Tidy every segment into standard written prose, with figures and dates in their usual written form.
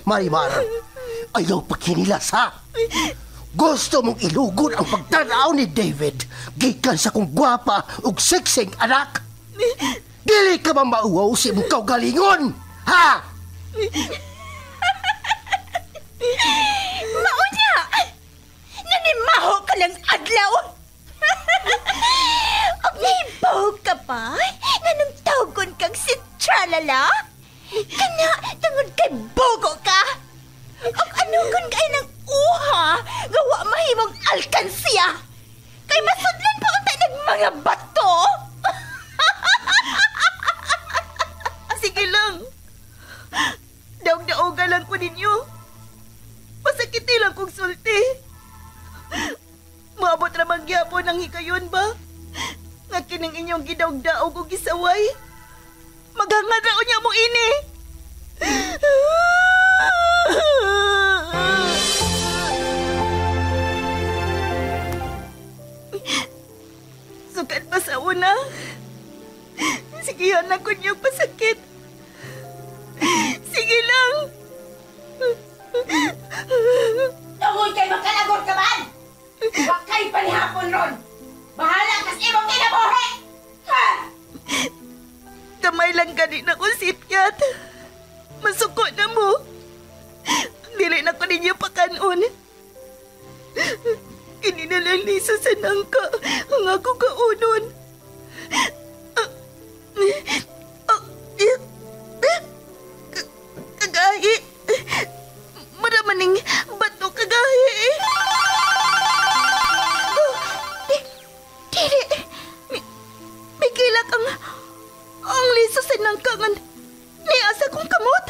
Marimar, ayaw pagkinilas ha. Gusto mong ilugod ang pagtanaw ni David gikan sa kong gwapa ug seksing anak. Dili ka ba mauwaw si mong kaugalingon, ha? Maunya! Nanimaho ka ng adlaw! Og nahibaw ka pa? Nanong tawgon kang si Tralala? Kana, tungod kay bogo ka? Og ano kung kay ng uha, gawa mahimong alkansiya? Kay masudlan pa unta ng mga bato? Sige lang. Daog-daoga lang ko ninyo. Masakiti lang kong sulti. Maabot ramang gyapon ang hikayon ba? Nga kining inyong gidaog-daog o gisaway. Maghangad raon niya mo ini. Sukat pa sa una. Sigihan ako niyong pasakit. Sige lang. Tungod kay makalagor ka man! Huwag kayo palihapon ron! Bahala kas imong kinabuhi! Ha! Kamay lang gani na ko sipyat. Masuko na mo. Dili na ko ninyo pakanon. Kininalang liso sa nangka ang ako kaunon. Kagahi. Maramaning bato kagahi. Dili. May kilak ang liso sa nangkangan ni asa kong kamot.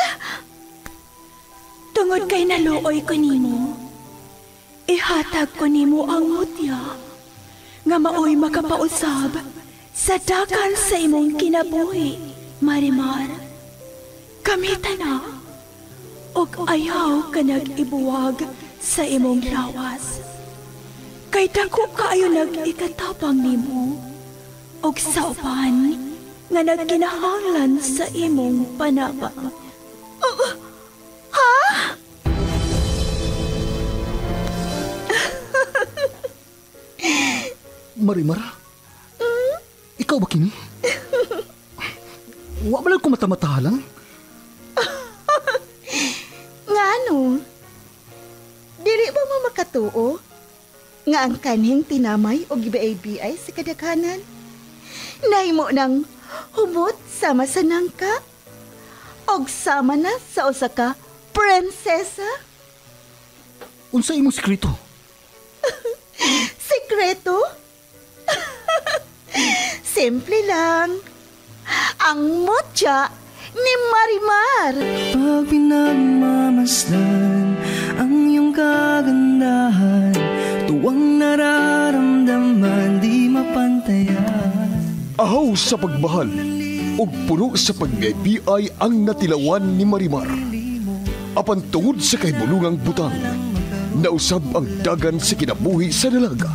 Tungod kay naluoy ko nimo, ihatag ko nimo ang mutya nga maoy makapausab sa dagan sa imong kinabuhi, Marimar. Kamita na, og ayaw ka nag-ibuwag sa imong lawas. Kay dako kaayo nag-ikatabang nimo, og sa uban nga nagkinahanglan sa imong panaba. Ha? Marimar? Ikaw ba kini? Wa ba lang ko mata-matahalang? Ngano? Dili ba mo makatuo? Nga ang kanhing tinamay o gibaay-biay sa kadaghanan? Nahimo ng humot sama sa nangka? Og sama na sa usa ka prinsesa? Unsa imong sekreto? Sekreto? Simple lang. Ang mutya ni Marimar. Pag pinagmamasdan ang iyong kagandahan, tuwang nararamdaman di mapantayan. Ahaw sa pagmahal ug puno sa pag-ibig ang natilawan ni Marimar. Apan tungod sa kahibulungang butang, nausab ang dagan sa kinabuhi sa dalaga.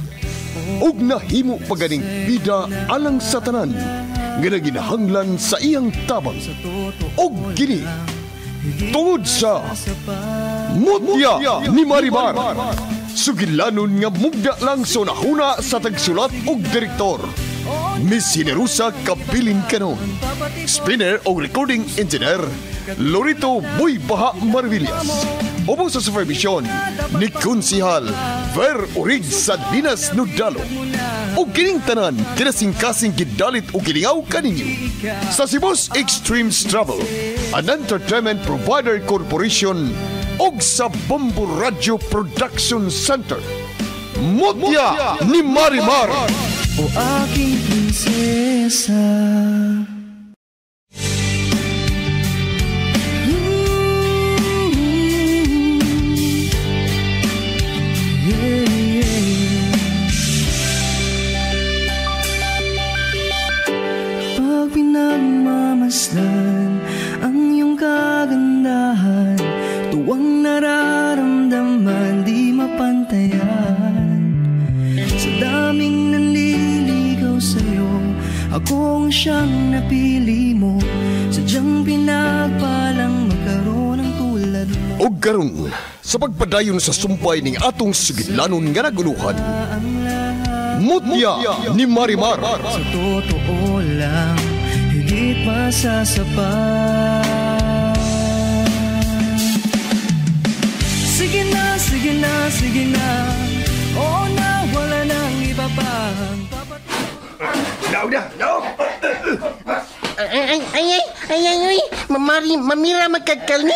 Ug nahimo paganing bida alang sa tanan nga naginahanglan sa iyang tabang. Og kini tungod sa mutya ni Marimar, sugilanon nga mugda lang sa nahuna sa tagsulat og direktor. Miss Generosa Kabilin Canon. Spinner o recording engineer Lorito Boy Baha Marvillas. Opo sa supervision ni Konsihal Ver Urig sa Dinas Nudalo. O kining tanan kinasing-kasing gidalit o gilingaw kaninyo sa Cebu's Extreme Travel, an entertainment provider corporation og sa Bombo Radio Production Center. Mutya ni Marimar. O aking prinsesa. Pag pinagmamasdan ang iyong kagandahan, tuwang nararamdaman di mapantayan. Sa daming nanliligaw sa'yo, akong siyang napili mo. Sadyang pinagpalang magkaroon ng tulad mo. ug karon sa pagpadayon sa sumpay ning atong sugidlanon nga naguluhan. Mutya ni Marimar. Sa totoo lang, higit masasapat. Sige na, sige na, sige na. Oo na, wala nang iba pang Mamira magkagkalni.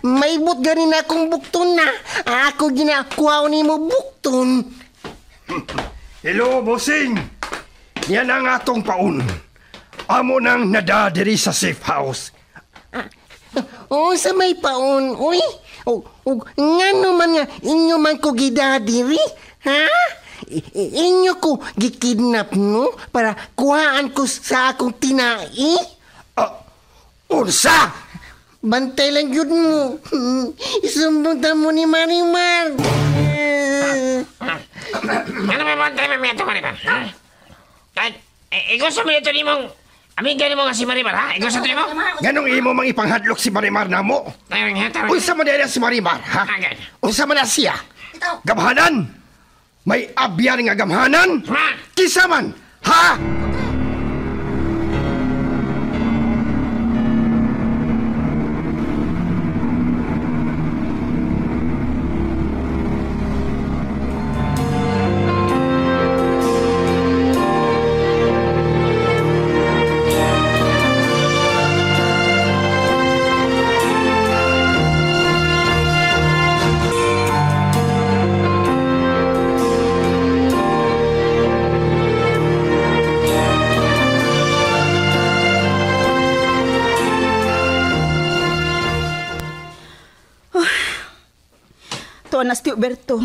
Maibot ganin akong bukton na. Ako ginakuha ni mo bukton. Hello, bossing. Yan ang atong paun. Amo nang nadadiri sa safe house. Sa may paon, uy. Ngano man nga inyo man ko gidadiri, ha? Inyo ko gikidnap no para kuhaan ko sa akong tinai? Unsa? Bantay lang yun mo. Isumbuntan mo ni Marimar. Ano ba bantay mo ito, Marimar? Gusto mo ito ni mong amiga ni mo nga si Marimar, ha? Gusto ito ni mo? Ganong imo mang ipanghadlok si Marimar na mo? Unsa man na si Marimar, ha? Unsa man na siya? Gamhanan? May abyan nga gamhanan? Kisa man, ha? Anas ti Uberto.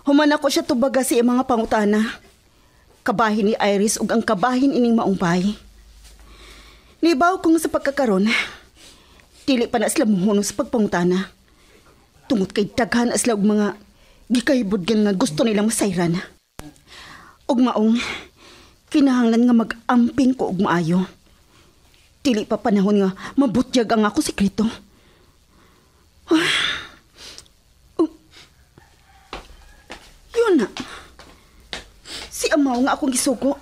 Human ako siya tubaga si mga pangutana. Kabahin ni Iris ug ang kabahin ining maumpay. Nibaw kong sa pagkakaron, dili pa na sila muhuno sa pagpangutana. Tungod kay daghan sila og mga gikaybudgan nga gusto nilang masayran. Ug maong, kinahanglan nga mag-amping ko og maayo. Dili pa panahon nga mabutyag ang ako sekreto. Yun na. Si Amaw nga akong gisugo.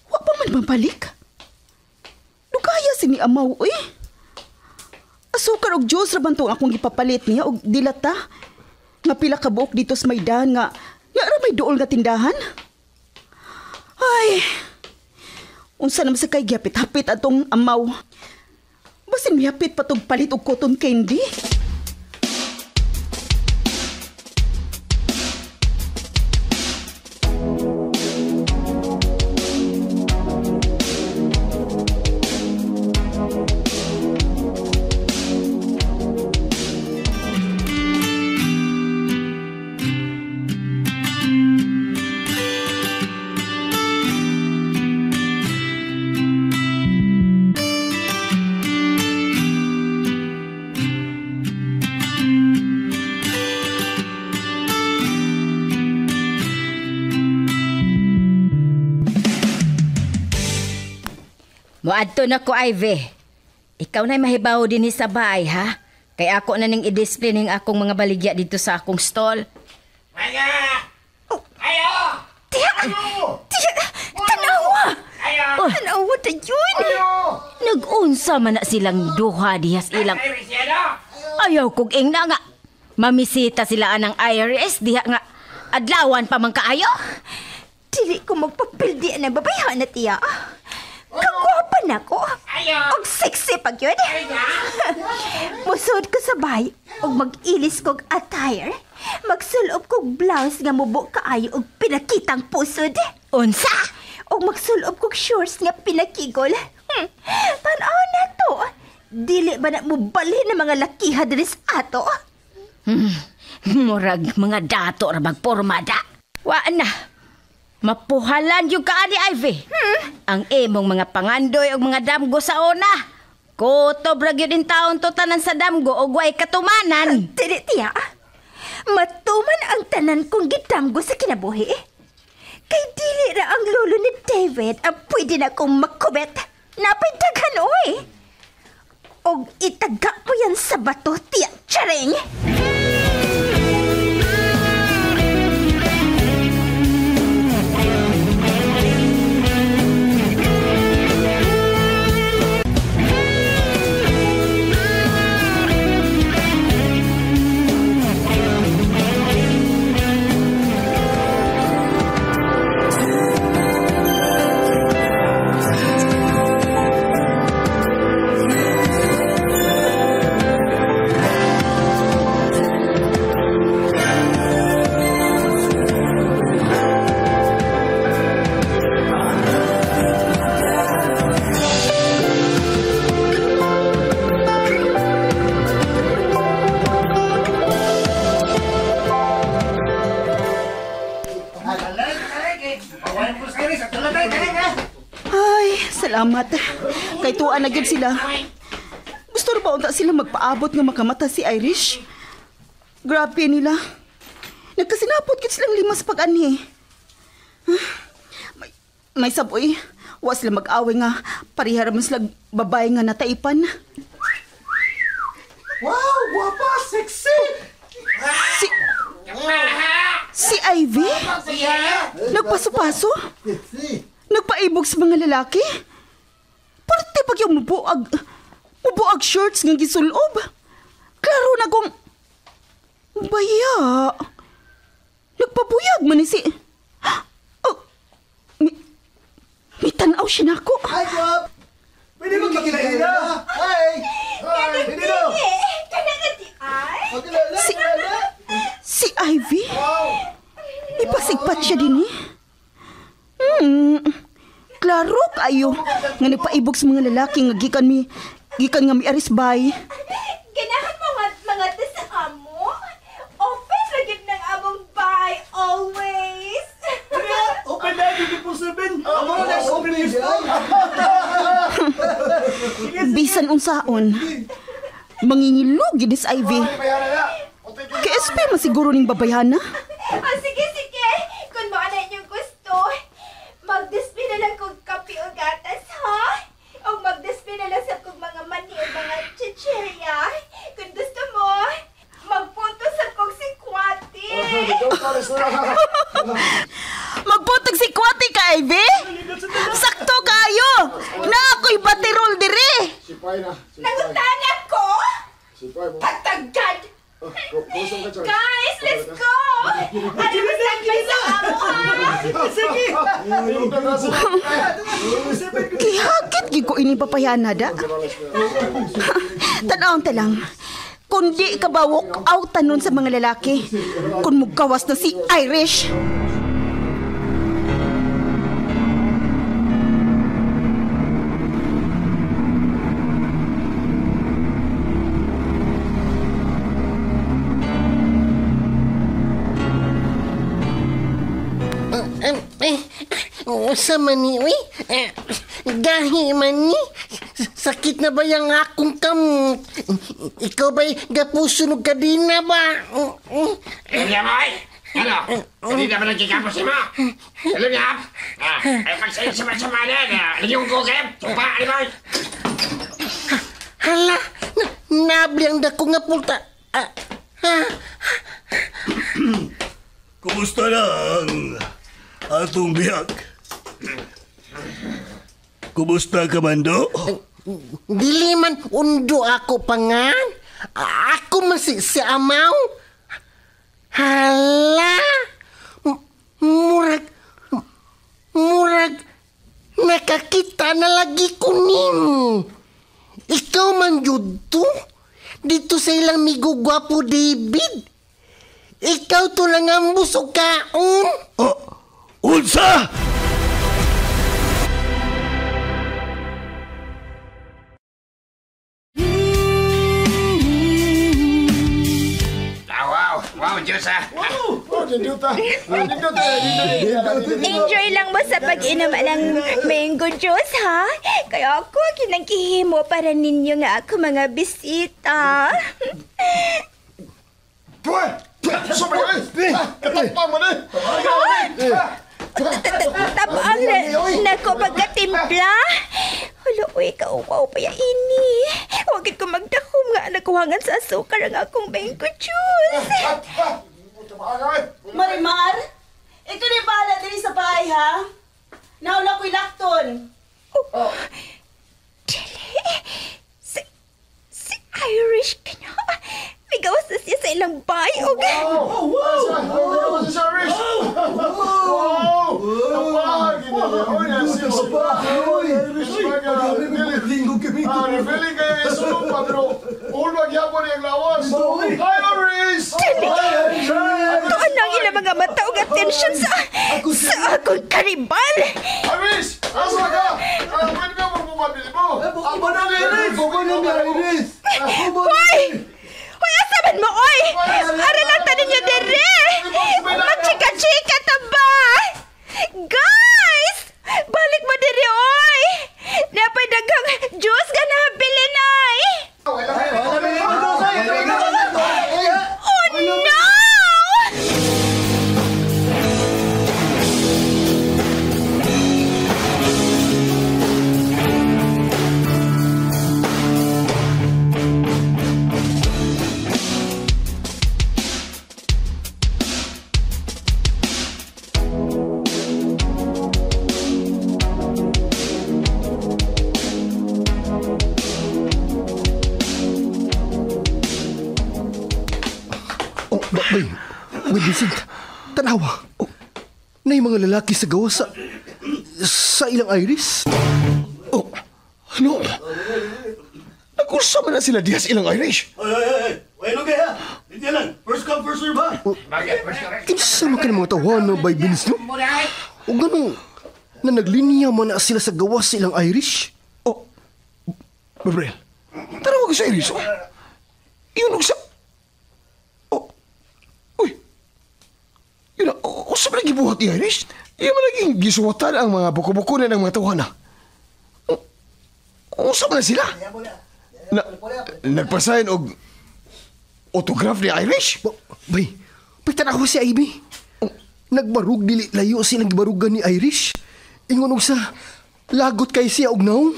Wa pa man mabalik. Dugaya si ni Amaw, uy. Asukar og Diyos rabantong akong gipapalit niya og dilata. Nga pila ka buok dito sa Maydan nga may duol nga tindahan. Ay, unsa naman sa kay gihapit-hapit atong Amaw. Basin mihapit patog palit og cotton candy. Moadto na ko, Ivy. Ikaw na'y mahibaw din sa bahay, ha? Kay ako na ning i-display ning akong mga baligya dito sa akong stall. Maya! Ayo! Tiya! Tanawa! Tanawa ta yun! Nag-unsa man na silang duha dihas ilang... Ayaw kong ing na nga. Mamisita sila anang IRS diha nga. Adlawan pa man kaayo? Dili ko magpapildi na babayhan na tiya. Kagwapa na ko. Og sexy pag yun. Musod ko sa bay og mag-ilis kog attire. Magsulob kog blouse nga mubo kaayo og pinakitang pusod. Unsa? Og magsulob kog shorts nga pinakigol. Tanaw na to. Dili ba na mubalhin ng mga lakiha diri sa ato? Murag mga dato ra magpormada. Wa na. Mapuhalan yung kaani, Ivy. Ang imong mga pangandoy o mga damgo sa una. Kutob ra gyud in taon to tanan sa damgo o way katumanan. Dili tiya. Matuman ang tanan kong gidamgo sa kinabuhi. Kay dili ra ang lolo ni David ang pwede na kong makubet. Napay daghan, oy. og itaga mo yan sa bato, tiya Charing. Salamat. Kay tuwa na gyud sila. Gusto ra ba unta sila magpaabot nga makamata si Irish? Grabe nila. Nagkasinapot gyud silang lima sa pag-anhi. May saboy. Wa sila mag-away nga parihara man sila babae nga nataipan. Wow, guwapa, sexy! Si Ivy? Nagpaso-paso? Nagpaibog sa mga lalaki? Parte pag yung mubuag shorts nga gisulob. Klaro na kung baya. Nagpabuyag man ni si... Oh, may tanaw siya na ako. Hi, Bob! Pwede mo kakilala? Hi! Hi! Pwede mo! Si Ivy? Ipasigpat siya din eh. Klaro kayo nga nagpaibog sa mga lalaki nga gikan nga mi arisbay. Ganahan mga sa amo. Open lagi ng among bay always. Open na, hindi po sabihin. Amo na, open Bisan unsaon, mangingilog gid is Ivy. KSP masiguro ning babayana. Sige. Kung mo ana inyong gusto, mag-display na lang kong kape o gatas, ha? O mag-display na lang sa kong mga mani o mga chichirya. Kung gusto mo, magpunto sa kong sikwati. Magputog si Kwati ka, Ivy? Sakto kayo! Na ako'y batirol dire! Nangutana ko? Patagad! Guys, let's go! Ano mo sa amo, ha? Kihakit ko ini papayana da. Tanawang talang. Kundi ka ba walk out nun sa mga lalaki? Kung mugkawas na si Irish. Sa mani, gahi mani. Sakit na ba yung akong kamot? Ikaw ba'y gapusunog ka din na ba? Kaya mo ay! Ano? Hindi naman nagkikapo si mo? Alam niya? Ay pagsayin sama-sama na. Yung kukip! Supa! Ano ba? Hala! Nabliang da ko nga pulta. Kumusta lang atong bihag? Kumusta ka, Mando? Dili man undo ako pangan. Ako man si Amaw. Hala! Murag nakakita na lagi ko nimo. Ikaw man yun to? Dito sa ilang migo gwapo David. Ikaw to lang ang busog kaon. Oh, unsa? Wow, Diyos ha! Enjoy lang mo sa pag-inom ng mango juice, ha? Kaya ako kinangkihimo para ninyo nga ako mga bisita. Tapang na ko pagkatimpla. Hala, uy, kauwaw pa ya ini. Huwag gid ko magdakom nga nagkuhangan sa asukar ang akong mango juice. Marimar, ito ni bala diri sa bahay, ha? Naula ko'y lakton. Oh. Dili. Si Irish ka na. May gawas na siya sa ilang bayog. Tuan lang ilang mga mata o attention sa akong karibal. Iris! Asa ka? Pwede ka magpumabili mo? Ako na Iris! Hoy! Hoy, asaban mo, oy! Ara lang tanin niyo dere! Machika-chika ta ba? Guys! Balik mo dere, oy! Napay daghang juice ka na bilin, ay! Oh, no! Uy, Vincent, tanawa. Na yung mga lalaki sa gawa sa ilang Irish. Oh, ano? Nag-usama na sila diya sa ilang Irish. Wait, okay ha? Hindi lang. First come, first serve ha? Kinsama ka ng mga tawanan by Vince, no? O ganun, na naglinya mo na sila sa gawa sa ilang Irish. Oh, Gabriel, tanawa ka sa Irish, oh. Iyon sa... Yun, sa mga gibuhat ni Irish, yung naging gisuwatan ang mga buko-buko na ng mga tawana. Sa na sila? Nagpasayan og autograph ni Irish? Bay, tanawa si Ivy. Nagbarug dili layo silang gibarugan ni Irish. Ingon og sa lagot kay siya og naong.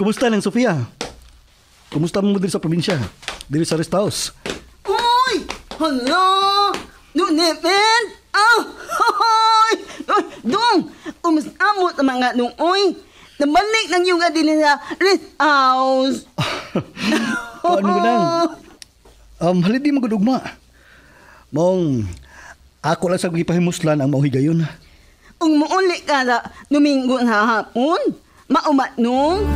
Kumusta lang, Sofia? Kumusta mo diri sa probinsya? Diri sa rest house? Uy! Hala! Nunipin! Hoy! Dong! Umasamot ang mga nungoy! Nabalik ng yung din sa rest house! Ano ka lang? Halidi magudugma. Mong, ako lang sa gipahimuslan ang mauhigayon. Kung muuli ka na Domingo na hapon, maumat nung...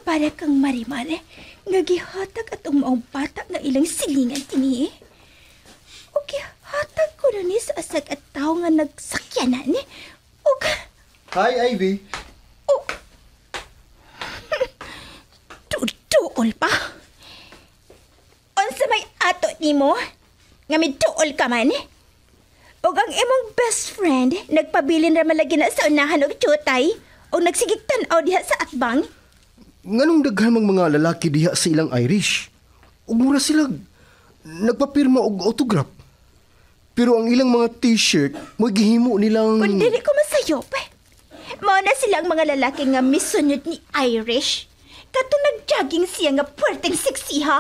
Para kang Marimar, nga gihatag atong maong bata nga ilang silingan kini. O gihatag ko na ni sa asag at tao nga nagsakyanan. Hi, Ivy. Tuol pa. Unsa may ato nimo? Nga may tuol ka man? O ang imong best friend, nagpabilin ra malagi na sa unahan og chutay? o nagsigigtan-aw diha sa atbang? Nganong daghan mang mga lalaki diha sa ilang Irish. Ug mura sila nagpapirma og autograph. Pero ang ilang mga t-shirt, mo gihimo nilang... Kung dili ko masayop, mao na silang mga lalaki nga misunod ni Irish. Katong nagjogging siya nga puwerteng sexy, ha?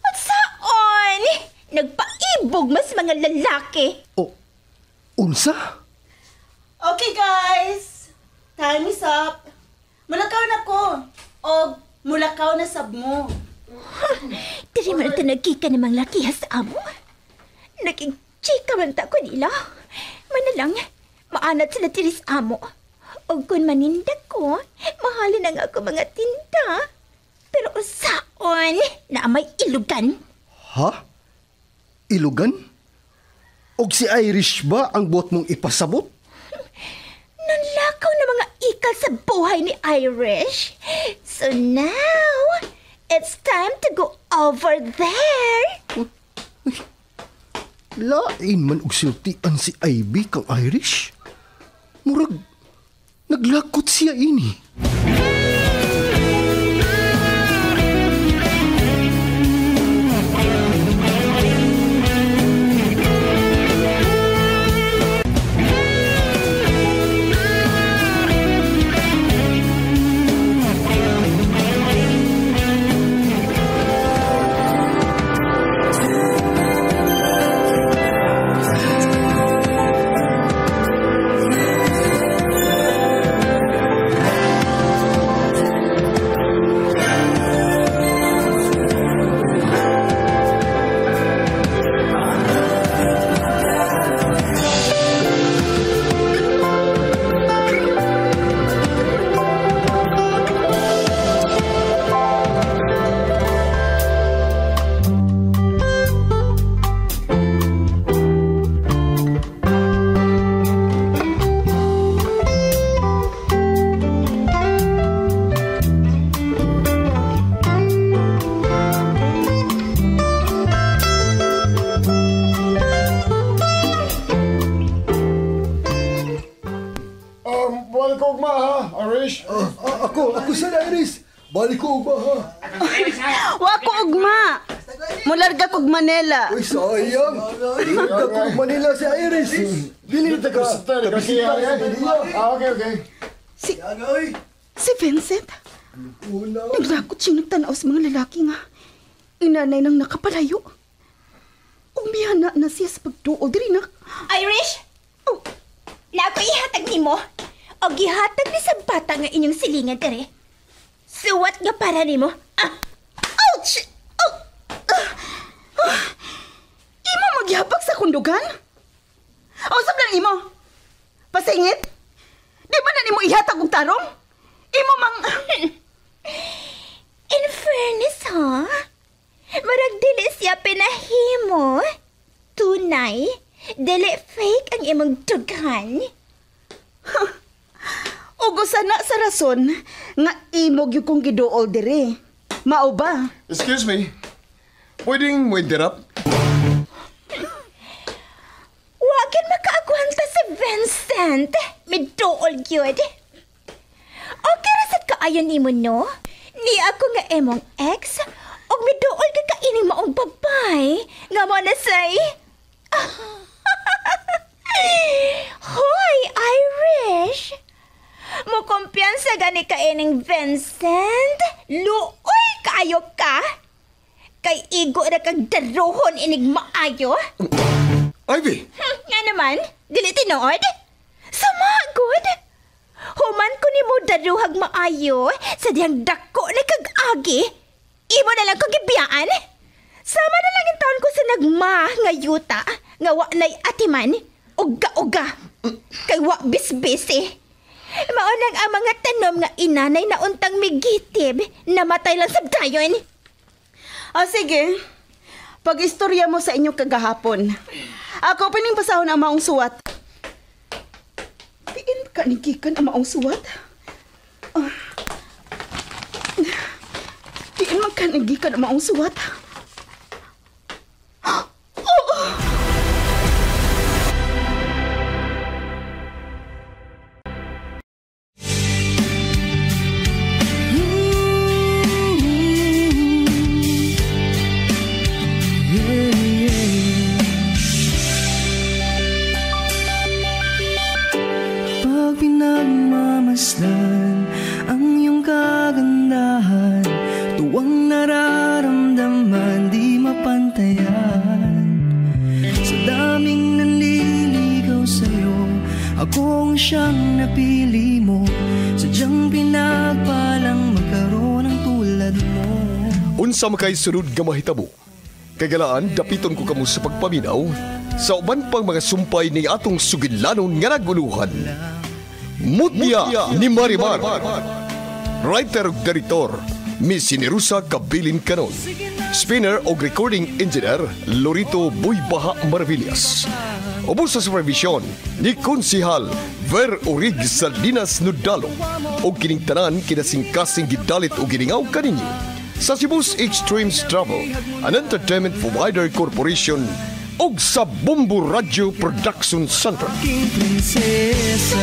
At saon? Nagpaibog mas mga lalaki. Oh, unsa? Okay, guys. Time is up. Mulakaw na ko. O, mulakaw na sab mo. Diri man ito nagkika namang lakiha sa amo. Naging-chika man ta ko nila. Manalang, maanat sila tiri sa amo. O kung maninda ko, mahalin na nga ako mga tinda. Pero usaon na may ilugan. Ha? Ilugan? Og si Irish ba ang bot mong ipasabot? Nanlakaw na mga ikal sa buhay ni Irish. So now, it's time to go over there. Lain man og siltian si Ivy kang Irish. Murag, naglakot siya ini. Balik ko ugma, ha, Irish? Ako sa Irish. Balik ko ba, ha? Wa ko ugma. Mularga kog Manila. Uy, sayang. Nagka ko Manila si Irish. Dili na taga. Okay. Si Vincent? Naglakot siyang nagtanaw sa mga lalaki nga. Inanay nang nakapalayo. Umihana na siya sa pagduol. Diri na. Irish! Oh, na ako ihatag ni mo. O gihatag ni sa bata nga inyong silingan, tere. Suwat nga para ni mo. Ouch! Imo magyabag sa kundugan? O sablang imo? Pasingit? Di ba na nimo ihatag og tarong? Imo mang... In fairness, ha? Marag dili siya pinahimo. Tunay, dili fake ang imong dughan. Ugo sana sa rason nga imog yung kong giduol diri. Mao ba? Excuse me. Pwedeng mo interrupt? Wakin makaagwanta si Vincent. Miduol gyud. Okay rasad ka ayon nimo no? Ni ako nga emong ex og miduol ka kaining maong babay nga mo na say. Hoy, Irish! Mo kumpiyansa gani ka ining Vincent? Luoy kayo ka? Kay igo na kag daruhon inig maayo? Ivy! Nga naman, dili tinuod? Sama, good. Human ko ni mo daruhag maayo sa diyang dako na kag-agi. Imo na lang kagibiyaan. Sama na lang yung taon ko sa nagma nga yuta nga wa nay atiman. Uga-uga. Kay wa bisbisi. Maunang ang mga tanom nga inanay na untang migitib, namatay lang sa dayon. Sige. Pag-istorya mo sa inyong kagahapon. Ako pining basahon ang maong suwat. Diin ka nigikan ang maong suwat? Diin man ka nigikan ang maong suwat? Tuwang nararamdaman di mapantayan. Sa daming nanliligaw sa'yo, akong siyang napili mo. Sadyang pinagpalang magkaroon ng tulad mo. Unsa makay sunod nga mahitabo? Kagalaan, dapiton ko kamo sa pagpaminaw sa uban pang mga sumpay ni atong sugidlanon nga naguluhan. Mutya ni Marimar. Writer ug director, Miss Sinerusa Kabilin Canon. Spinner o recording engineer, Lorito Buybaha Maravillas. Ubos sa supervision ni Konsihal Ver Orig Salinas Nudalo. O kining tanan kinasingkasing gidalit o giningaw kaninyo sa Cebu's Extremes Travel, an entertainment provider corporation, og sa Bombo Radio Production Center. King Prinsesa.